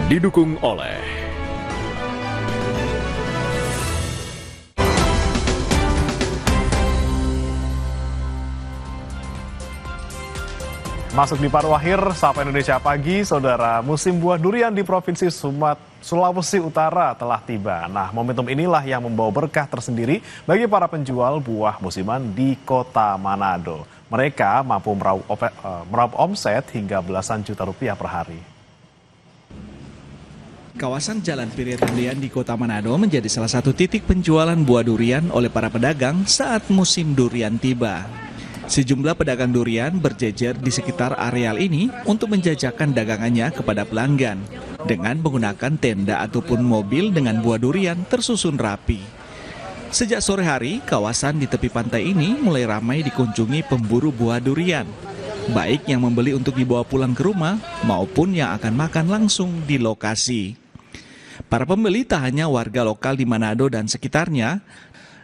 Didukung oleh Masuk di paruh akhir Sapa Indonesia Pagi, saudara, musim buah durian di Provinsi Sulawesi Utara telah tiba. Nah, momentum inilah yang membawa berkah tersendiri bagi para penjual buah musiman di Kota Manado. Mereka mampu meraup omset hingga belasan juta rupiah per hari. Kawasan Jalan Piritendian di Kota Manado menjadi salah satu titik penjualan buah durian oleh para pedagang saat musim durian tiba. Sejumlah pedagang durian berjejer di sekitar areal ini untuk menjajakan dagangannya kepada pelanggan dengan menggunakan tenda ataupun mobil dengan buah durian tersusun rapi. Sejak sore hari, kawasan di tepi pantai ini mulai ramai dikunjungi pemburu buah durian, baik yang membeli untuk dibawa pulang ke rumah maupun yang akan makan langsung di lokasi. Para pembeli tak hanya warga lokal di Manado dan sekitarnya,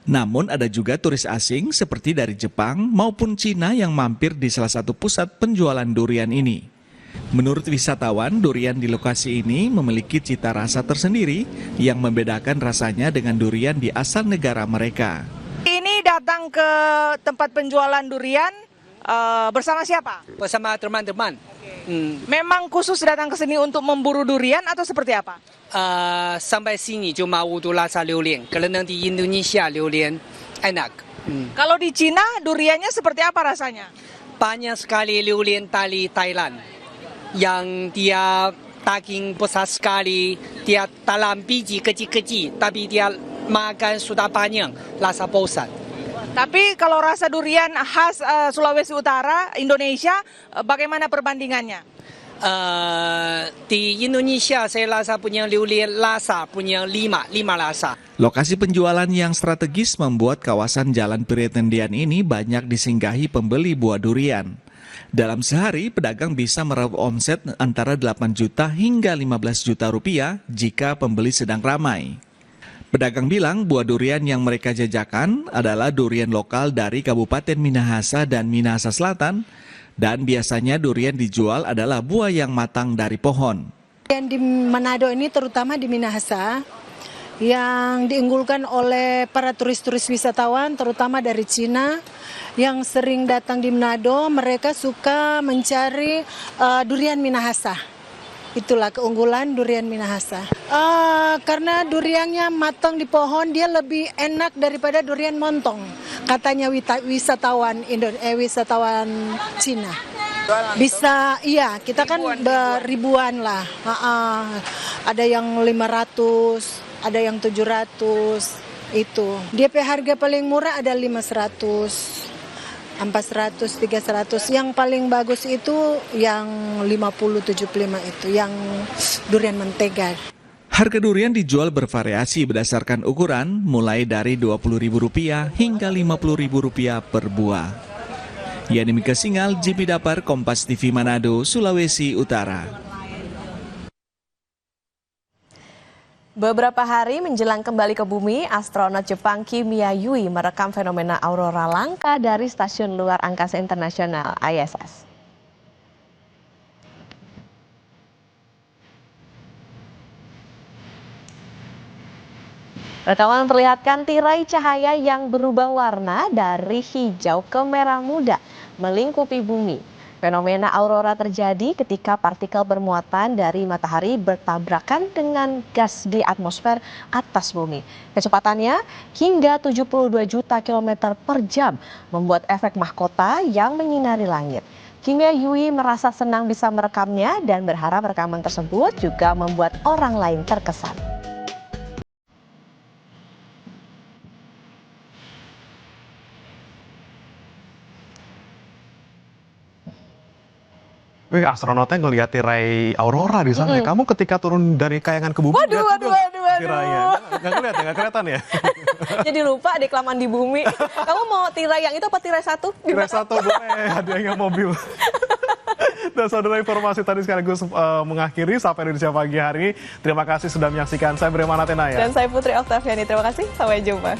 namun ada juga turis asing seperti dari Jepang maupun Cina yang mampir di salah satu pusat penjualan durian ini. Menurut wisatawan, durian di lokasi ini memiliki cita rasa tersendiri yang membedakan rasanya dengan durian di asal negara mereka. Ini datang ke tempat penjualan durian bersama siapa? Bersama teman-teman. Memang khusus datang ke sini untuk memburu durian atau seperti apa? Sampai sini cuma untuk rasa榴莲, karena di Indonesia榴莲 enak. Kalau di Cina duriannya seperti apa rasanya? Banyak sekali榴莲 dari Thailand yang dia daging besar sekali, dia dalam biji kecil-kecil, tapi dia makan sudah banyak, rasa bosan. Tapi kalau rasa durian khas Sulawesi Utara, Indonesia, bagaimana perbandingannya? Di Indonesia saya rasa punya榴莲 rasa punya lima rasa. Lokasi penjualan yang strategis membuat kawasan Jalan Piritendian ini banyak disinggahi pembeli buah durian. Dalam sehari, pedagang bisa meraup omset antara 8 juta hingga 15 juta rupiah jika pembeli sedang ramai. Pedagang bilang buah durian yang mereka jajakan adalah durian lokal dari Kabupaten Minahasa dan Minahasa Selatan, dan biasanya durian dijual adalah buah yang matang dari pohon. Yang di Manado ini terutama di Minahasa yang diunggulkan oleh para turis-turis wisatawan terutama dari Cina yang sering datang di Manado, mereka suka mencari durian Minahasa. Itulah keunggulan durian Minahasa. Karena duriannya matang di pohon, dia lebih enak daripada durian montong, katanya wisatawan Cina. Bisa, iya, kita kan beribuan lah. Ada yang 500, ada yang 700, itu. DP harga paling murah ada 500. 400, 300, yang paling bagus itu yang 50, 75 itu, yang durian mentega. Harga durian dijual bervariasi berdasarkan ukuran, mulai dari Rp20.000 hingga Rp50.000 per buah. Yani Mika Singal, JP Dapar, Kompas TV Manado, Sulawesi Utara. Beberapa hari menjelang kembali ke bumi, astronot Jepang Kimiya Yui merekam fenomena aurora langka dari Stasiun Luar Angkasa Internasional ISS. Rekaman memperlihatkan tirai cahaya yang berubah warna dari hijau ke merah muda melingkupi bumi. Fenomena aurora terjadi ketika partikel bermuatan dari matahari bertabrakan dengan gas di atmosfer atas bumi. Kecepatannya hingga 72 juta kilometer per jam, membuat efek mahkota yang menyinari langit. Kimiya Yui merasa senang bisa merekamnya dan berharap rekaman tersebut juga membuat orang lain terkesan. Astronotnya ngelihat tirai aurora di sana. Kamu ketika turun dari kayangan ke bumi, Waduh. tirainya. Nggak kelihatan ya? Jadi lupa di kelamaan di bumi. Kamu mau tirai yang itu apa tirai satu? Tirai satu boleh, hadiahnya mobil. Nah, saudara, informasi tadi sekaligus mengakhiri Sapa Indonesia Pagi hari. Terima kasih sudah menyaksikan. Saya Bremana Tenaya. Dan saya Putri Oktaviani. Terima kasih. Sampai jumpa.